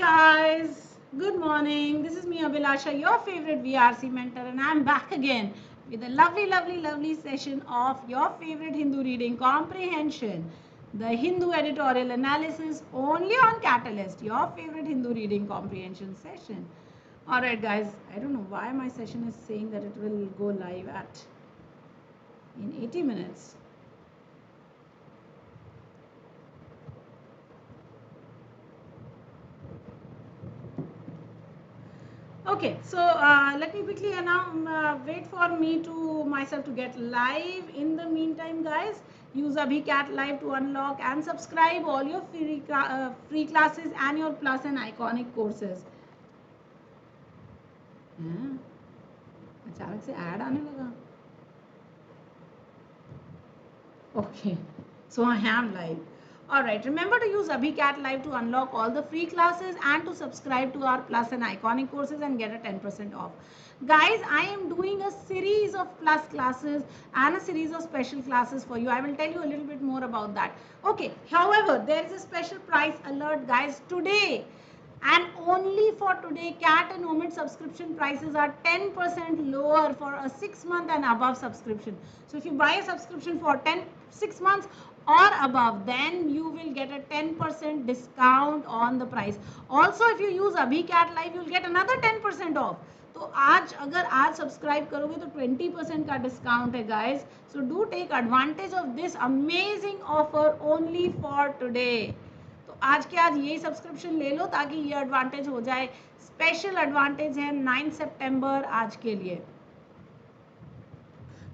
guys, good morning. This is me Abhilasha, your favorite VRC mentor, and I'm back again with a lovely session of your favorite Hindu reading comprehension, the Hindu editorial analysis only on CAT-alyst, your favorite Hindu reading comprehension session. Alright guys, I don't know why my session is saying that it will go live at in 80 minutes. Okay, so let me quickly wait for me to myself to get live. In the meantime, guys, use Abhi Live to unlock and subscribe all your free classes and your plus and iconic courses. अचानक से add आने लगा. Okay, so I am live. Alright, remember to use Abhi Live to unlock all the free classes and to subscribe to our plus and iconic courses and get a 10% off. Guys, I am doing a series of plus classes and a series of special classes for you. I will tell you a little bit more about that. Okay, however, there is a special price alert, guys, today. And only for today, CAT and OMID subscription prices are 10% lower for a 6-month and above subscription. So if you buy a subscription for 6 months or above, then you will get a 10% discount on the price. Also, if you use Abhi CAT Live, you will get another 10% off. तो आज अगर आज subscribe करोगे तो 20% का discount है guys. So do take advantage of this amazing offer only for today. तो आज के आज यही सब्सक्रिप्शन ले लो ताकि ये एडवांटेज हो जाए. स्पेशल एडवांटेज है 9 सितंबर आज के लिए.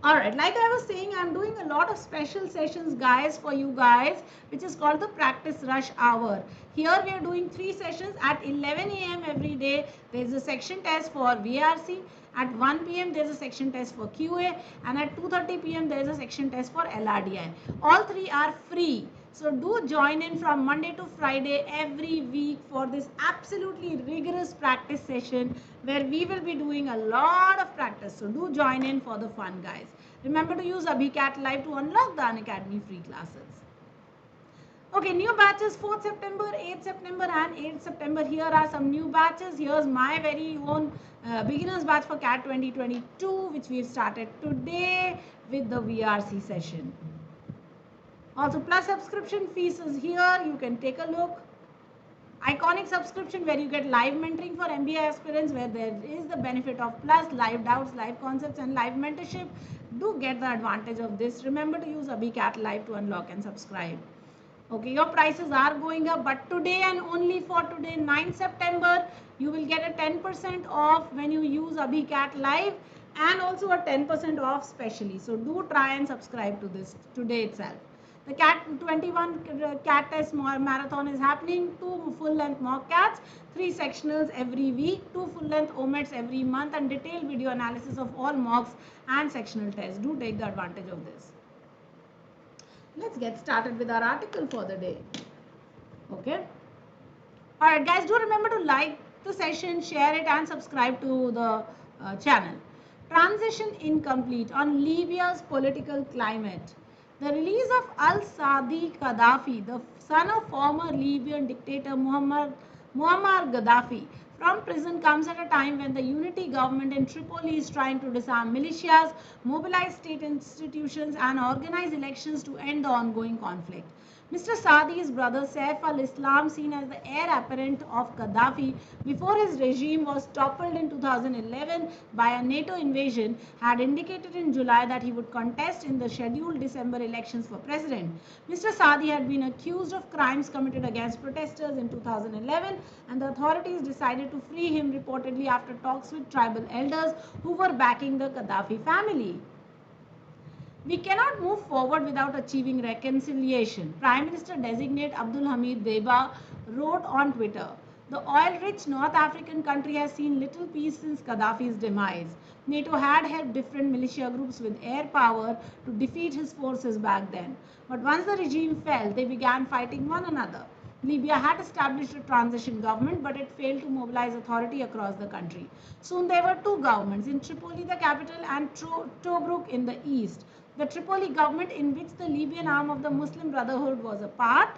Alright, like I was saying, I'm doing a lot of special sessions, guys, for you guys, which is called the practice rush hour. Here we are doing 3 sessions at 11 a.m. every day. There is a section test for VRC. At 1 p.m. there is a section test for QA, and at 2:30 p.m. there is a section test for LRDI. All 3 are free. So do join in from Monday to Friday every week for this absolutely rigorous practice session where we will be doing a lot of practice. So do join in for the fun, guys. Remember to use Abhi Live to unlock the Unacademy free classes. Okay, new batches 4th September, 8th September and 8th September. Here are some new batches. Here's my very own beginners batch for CAT 2022, which we've started today with the VRC session. Also, plus subscription fees is here. You can take a look. Iconic subscription where you get live mentoring for MBA aspirants, where there is the benefit of plus, live doubts, live concepts and live mentorship. Do get the advantage of this. Remember to use Abhi Live to unlock and subscribe. Okay, your prices are going up, but today and only for today, 9 September, you will get a 10% off when you use Abhi Live and also a 10% off specially. So do try and subscribe to this today itself. The CAT 21 CAT test marathon is happening. 2 full-length mock CATs, 3 sectionals every week, 2 full-length OMIDs every month, and detailed video analysis of all mocks and sectional tests. Do take the advantage of this. Let's get started with our article for the day. Okay. All right, guys. Do remember to like the session, share it, and subscribe to the channel. Transition incomplete on Libya's political climate. The release of al-Sadi Gaddafi, the son of former Libyan dictator Muammar Gaddafi, from prison comes at a time when the unity government in Tripoli is trying to disarm militias, mobilize state institutions and organize elections to end the ongoing conflict. Mr. Sadi's brother Saif al-Islam, seen as the heir apparent of Gaddafi before his regime was toppled in 2011 by a NATO invasion, had indicated in July that he would contest in the scheduled December elections for president. Mr. Sadi had been accused of crimes committed against protesters in 2011, and the authorities decided to free him reportedly after talks with tribal elders who were backing the Gaddafi family. We cannot move forward without achieving reconciliation, Prime Minister designate Abdul Hamid Deba wrote on Twitter. The oil-rich North African country has seen little peace since Gaddafi's demise. NATO had helped different militia groups with air power to defeat his forces back then. But once the regime fell, they began fighting one another. Libya had established a transition government, but it failed to mobilize authority across the country. Soon there were 2 governments, in Tripoli, the capital, and Tobruk in the east. The Tripoli government, in which the Libyan arm of the Muslim Brotherhood was a part,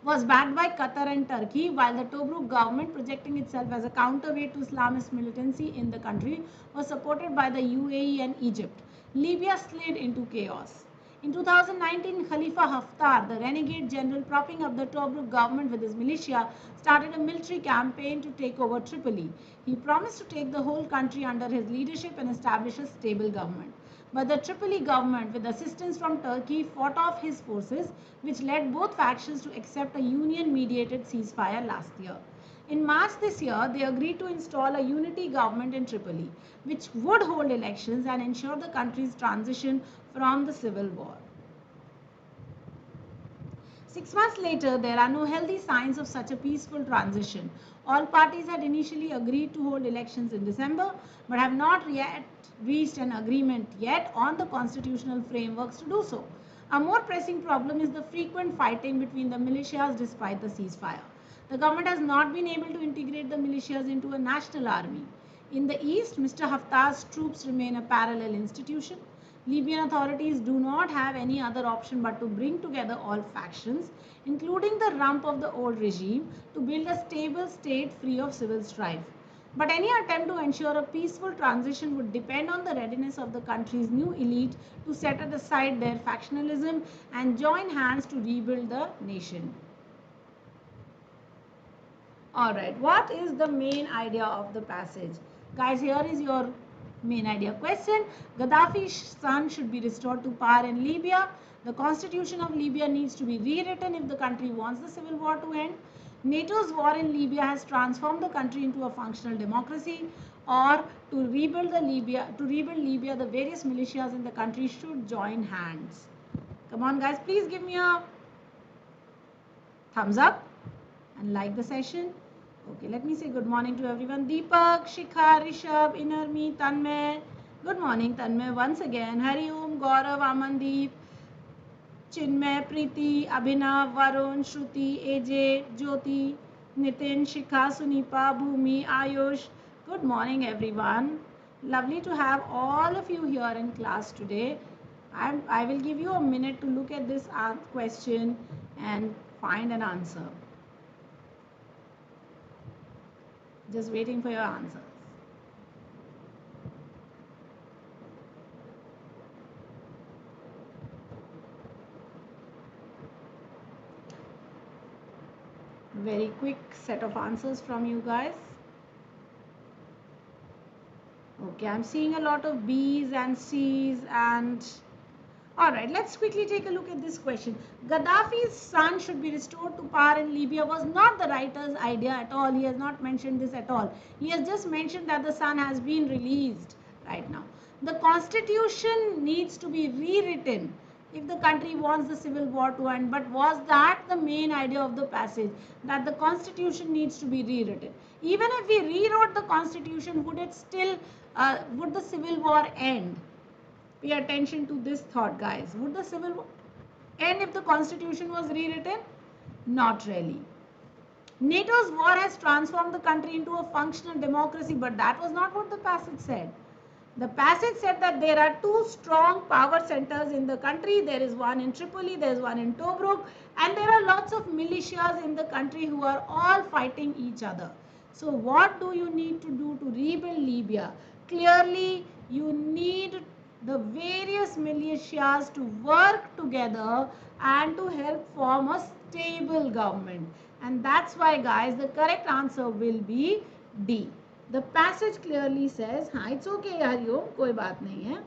was backed by Qatar and Turkey, while the Tobruk government, projecting itself as a counterweight to Islamist militancy in the country, was supported by the UAE and Egypt. Libya slid into chaos. In 2019, Khalifa Haftar, the renegade general propping up the Tobruk government with his militia, started a military campaign to take over Tripoli. He promised to take the whole country under his leadership and establish a stable government. But the Tripoli government, with assistance from Turkey, fought off his forces, which led both factions to accept a union-mediated ceasefire last year. In March this year, they agreed to install a unity government in Tripoli, which would hold elections and ensure the country's transition from the civil war. 6 months later, there are no healthy signs of such a peaceful transition. All parties had initially agreed to hold elections in December, but have not yet reached an agreement yet on the constitutional frameworks to do so. A more pressing problem is the frequent fighting between the militias despite the ceasefire. The government has not been able to integrate the militias into a national army. In the east, Mr. Haftar's troops remain a parallel institution. Libyan authorities do not have any other option but to bring together all factions, including the rump of the old regime, to build a stable state free of civil strife. But any attempt to ensure a peaceful transition would depend on the readiness of the country's new elite to set aside their factionalism and join hands to rebuild the nation. Alright, what is the main idea of the passage? Guys, here is your main idea question. Gaddafi's son should be restored to power in Libya. The constitution of Libya needs to be rewritten if the country wants the civil war to end. NATO's war in Libya has transformed the country into a functional democracy. Or to rebuild Libya, the various militias in the country should join hands. Come on, guys, please give me a thumbs up and like the session. Okay, let me say good morning to everyone. Deepak, Shikha, Rishabh, Inarmi, Tanmay. Good morning, Tanmay. Once again, Hari Om, Gaurav, Amandeep, Chinmay, Preeti, Abhinav, Varun, Shruti, AJ, Jyoti, Nitin, Shikha, Sunipa, Bhumi, Ayush. Good morning, everyone. Lovely to have all of you here in class today. I will give you a minute to look at this question and find an answer. Just waiting for your answers. Very quick set of answers from you guys. Okay, I'm seeing a lot of B's and C's and... Alright, let's quickly take a look at this question. Gaddafi's son should be restored to power in Libya was not the writer's idea at all. He has not mentioned this at all. He has just mentioned that the son has been released right now. The constitution needs to be rewritten if the country wants the civil war to end. But was that the main idea of the passage? That the constitution needs to be rewritten. Even if we rewrote the constitution, would it still, would the civil war end? Pay attention to this thought, guys. Would the civil war end if the constitution was rewritten? Not really. NATO's war has transformed the country into a functional democracy, but that was not what the passage said. The passage said that there are two strong power centers in the country. There is one in Tripoli, there is one in Tobruk, and there are lots of militias in the country who are all fighting each other. So what do you need to do to rebuild Libya? Clearly, you need the various militias to work together and to help form a stable government. And that's why, guys, the correct answer will be D. The passage clearly says, it's okay, Hariom, koi baat nahi hai.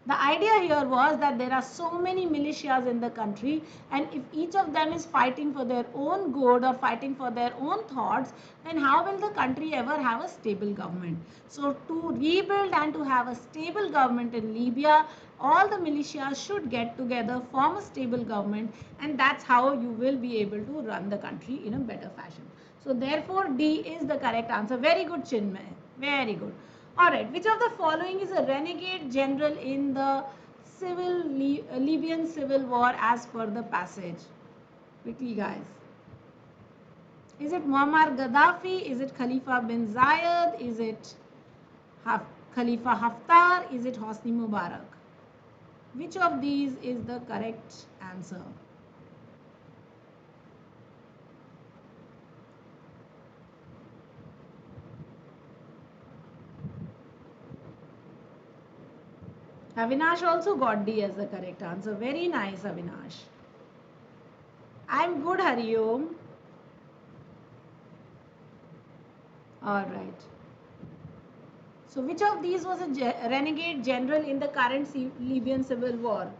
The idea here was that there are so many militias in the country, and if each of them is fighting for their own good or fighting for their own thoughts, then how will the country ever have a stable government? So to rebuild and to have a stable government in Libya, all the militias should get together, form a stable government, and that's how you will be able to run the country in a better fashion. So therefore, D is the correct answer. Very good, Chinmay. Very good. Alright, which of the following is a renegade general in the Libyan civil war as per the passage? Quickly, guys. Is it Muammar Gaddafi? Is it Khalifa bin Zayed? Is it Khalifa Haftar? Is it Hosni Mubarak? Which of these is the correct answer? Avinash also got D as the correct answer. Very nice, Avinash. I'm good, Hariom. All right. So which of these was a renegade general in the current Libyan civil war?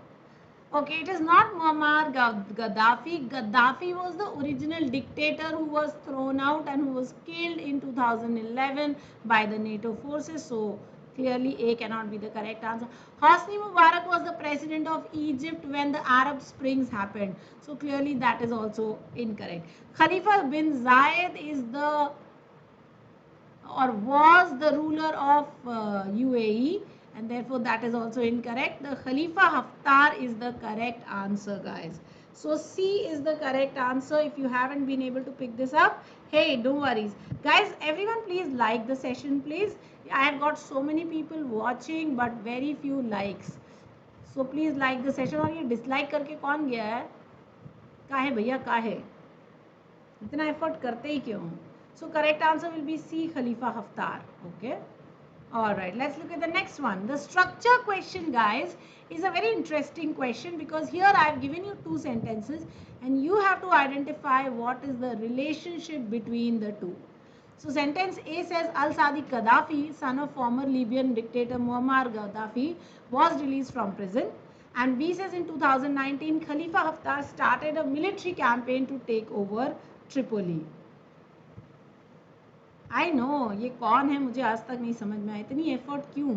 Okay, it is not Muammar Gaddafi. Gaddafi was the original dictator who was thrown out and who was killed in 2011 by the NATO forces. So clearly A cannot be the correct answer. Hosni Mubarak was the president of Egypt when the Arab Springs happened. So clearly that is also incorrect. Khalifa bin Zayed is the or was the ruler of UAE, and therefore that is also incorrect. The Khalifa Haftar is the correct answer, guys. So C is the correct answer. If you haven't been able to pick this up, hey, don't worry. Guys, everyone please like the session, please. I have got so many people watching but very few likes. So please like the session. और ये dislike करके कौन गया है? काहे भैया काहे? इतना एफर्ट करते ही क्यों? So correct answer will be C, Khalifa Haftar. Okay. All right. Let's look at the next one. The structure question, guys, is a very interesting question because here I have given you two sentences and you have to identify what is the relationship between the two. So sentence A says Al-Sadiq Gaddafi, son of former Libyan dictator Muammar Gaddafi, was released from prison. And B says in 2019, Khalifa Haftar started a military campaign to take over Tripoli. I know ये कौन है मुझे आज तक नहीं समझ में आया इतनी एफर्ट क्यों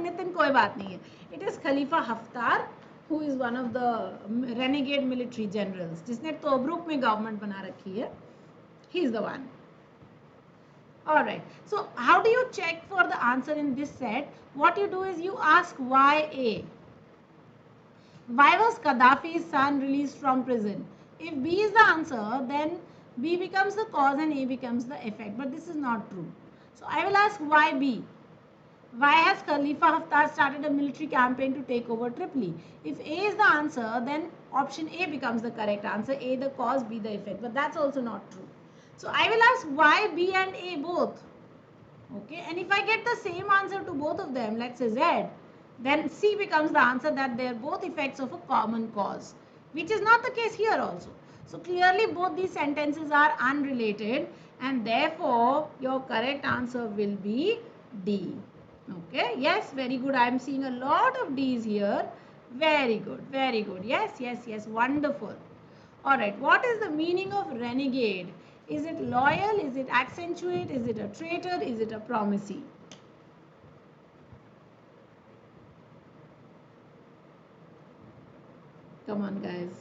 नितिन कोई बात नहीं है it is Khalifa Haftar who is one of the renegade military generals जिसने तोब्रुक में गवर्नमेंट बना रखी है he is the one all right so how do you check for the answer in this set what you do is you ask why A. Why was Gaddafi's son released from prison? If B is the answer, then B becomes the cause and A becomes the effect. But this is not true. So I will ask why B? Why has Khalifa Haftar started a military campaign to take over Tripoli? If A is the answer, then option A becomes the correct answer. A the cause, B the effect. But that's also not true. So I will ask why B and A both. Okay, and if I get the same answer to both of them, let's say Z, then C becomes the answer that they are both effects of a common cause, which is not the case here also. So clearly both these sentences are unrelated and therefore your correct answer will be D. Okay, yes, very good. I am seeing a lot of D's here. Very good, very good. Yes, yes, yes, wonderful. All right, what is the meaning of renegade? Is it loyal? Is it accentuate? Is it a traitor? Is it a promisee? Come on, guys.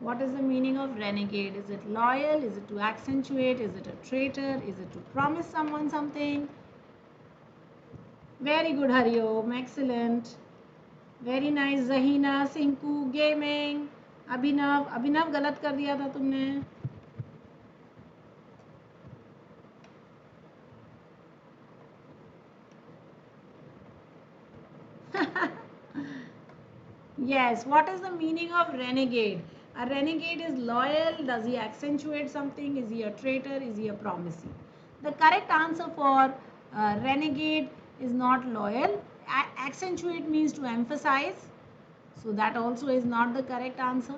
What is the meaning of renegade? Is it loyal? Is it to accentuate? Is it a traitor? Is it to promise someone something? Very good, Hariom. Excellent. Very nice, Zahina, Sinku, Gaming, Abhinav. Abhinav, गलत कर दिया था तुमने. Yes, what is the meaning of renegade? A renegade is loyal. Does he accentuate something? Is he a traitor? Is he a promisee? The correct answer for renegade is not loyal. Accentuate means to emphasize. So that also is not the correct answer.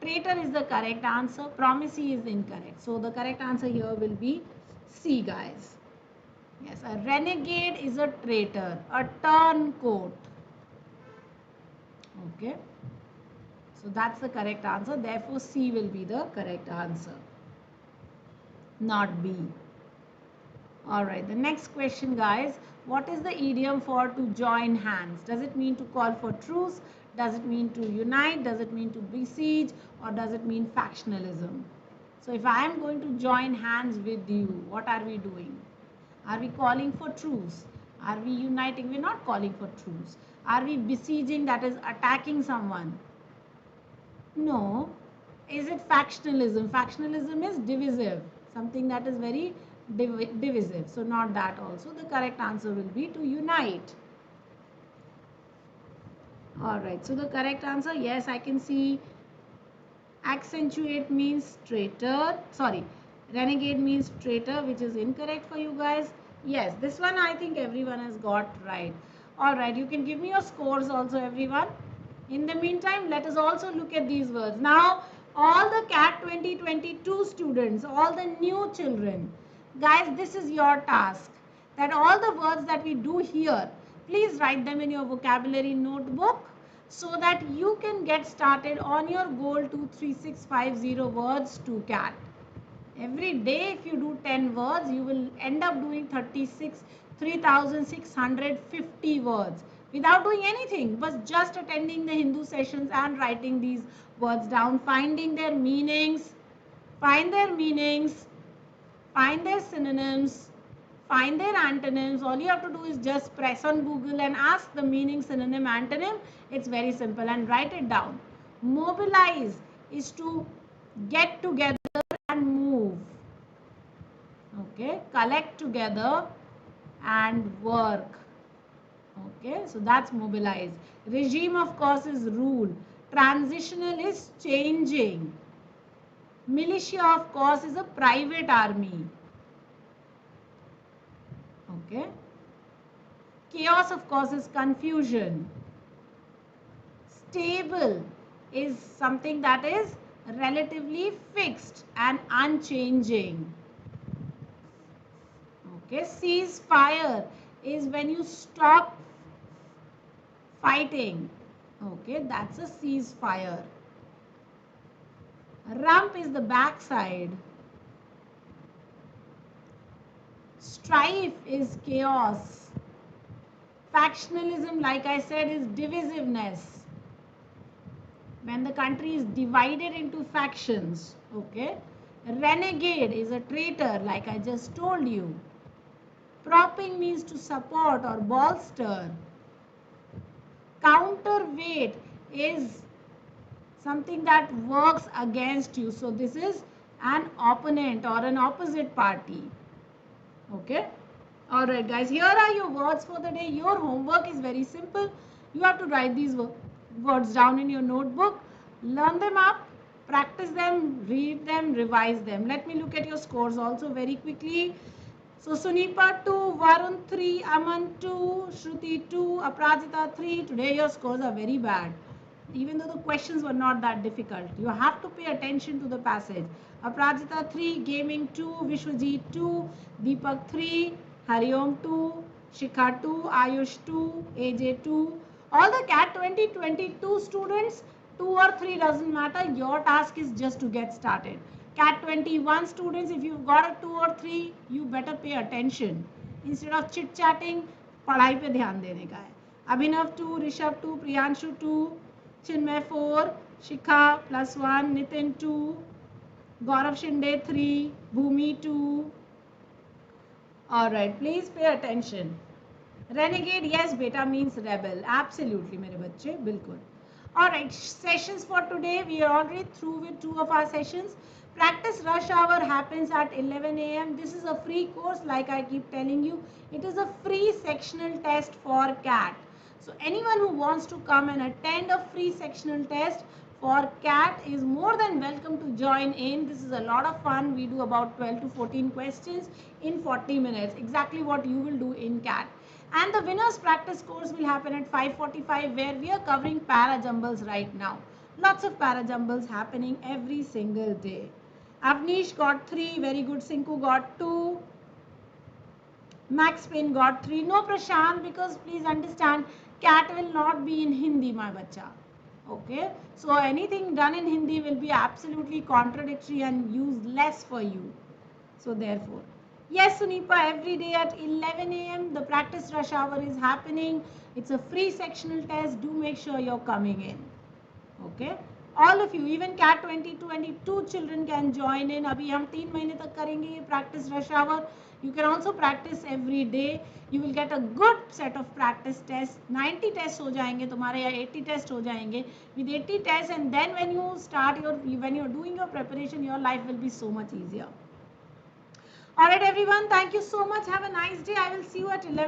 Traitor is the correct answer. Promisee is incorrect. So the correct answer here will be C, guys. Yes, a renegade is a traitor, a turncoat. Okay. So that's the correct answer. Therefore, C will be the correct answer, not B. All right. The next question, guys. What is the idiom for to join hands? Does it mean to call for truce? Does it mean to unite? Does it mean to besiege? Or does it mean factionalism? So if I am going to join hands with you, what are we doing? Are we calling for truce? Are we uniting? We're not calling for truce. Are we besieging, that is attacking someone? No. Is it factionalism? Factionalism is divisive, something that is very divisive. So not that also. The correct answer will be to unite. All right, so the correct answer, yes, I can see accentuate means traitor. Sorry, renegade means traitor, which is incorrect for you guys. Yes, this one I think everyone has got right. All right, you can give me your scores also, everyone. In the meantime, let us also look at these words. Now, all the CAT 2022 students, all the new children, guys, this is your task. That all the words that we do here, please write them in your vocabulary notebook so that you can get started on your goal 23650 words to CAT. Every day if you do 10 words, you will end up doing 3650 words without doing anything, but just attending the Hindu sessions and writing these words down, finding their meanings, find their meanings, find their synonyms, find their antonyms. All you have to do is just press on Google and ask the meaning, synonym, antonym. It's very simple, and write it down. Mobilize is to get together and move. Okay, collect together and work. Okay, so that's mobilize. Regime, of course, is rule. Transitional is changing. Militia, of course, is a private army. Okay. Chaos, of course, is confusion. Stable is something that is relatively fixed and unchanging. Okay, cease fire is when you stop fighting. Okay, that's a ceasefire. Rump is the backside. Strife is chaos. Factionalism, like I said, is divisiveness. When the country is divided into factions. Okay. Renegade is a traitor, like I just told you. Propping means to support or bolster. Counterweight is something that works against you. So this is an opponent or an opposite party. Okay. All right, guys. Here are your words for the day. Your homework is very simple. You have to write these words down in your notebook. Learn them up. Practice them. Read them. Revise them. Let me look at your scores also very quickly. So Sunipa 2, Varun 3, Aman 2, Shruti 2, Aprajita 3. Today your scores are very bad. Even though the questions were not that difficult. You have to pay attention to the passage. Aprajita 3, Gaming 2, Vishwajit 2, Deepak 3, Hariom 2, Shikha 2, Ayush 2, AJ 2. All the CAT 2022 students, 2 or 3 doesn't matter. Your task is just to get started. CAT 21 students, if you've got a 2 or 3, you better pay attention. Instead of chit-chatting, पढ़ाई पे ध्यान देने का है. Abhinav 2, Rishabh 2, Priyanshu 2, Chinmay 4, Shikha +1, Nitin 2, Gaurav Shinde 3, Bhumi 2. Alright, please pay attention. Renegade, yes, beta means rebel. Absolutely, मेरे बच्चे, बिल्कुल. Alright, sessions for today. We are already through with 2 of our sessions. Practice rush hour happens at 11 a.m. This is a free course, like I keep telling you. It is a free sectional test for CAT. So anyone who wants to come and attend a free sectional test for CAT is more than welcome to join in. This is a lot of fun. We do about 12 to 14 questions in 40 minutes. Exactly what you will do in CAT. And the winners practice course will happen at 5:45, where we are covering para jumbles right now. Lots of para jumbles happening every single day. Avnish got 3, very good. Sinku got 2. Max Payne got 3. No Prashant, because please understand, CAT will not be in Hindi, my bacha. Okay, so anything done in Hindi will be absolutely contradictory and useless for you. So therefore, yes, Sunipa, every day at 11 a.m. the practice rush hour is happening. It's a free sectional test. Do make sure you're coming in. Okay, all of you, even CAT 2022 children can join in. Abhi hum 3 mahine tak karenge ye practice rush hour. You can also practice every day. You will get a good set of practice tests. 90 tests हो जाएंगे तुम्हारे या 80 tests हो जाएंगे. With 80 tests, and then when you're doing your preparation, your life will be so much easier. All right, everyone. Thank you so much. Have a nice day. I will see you at 11.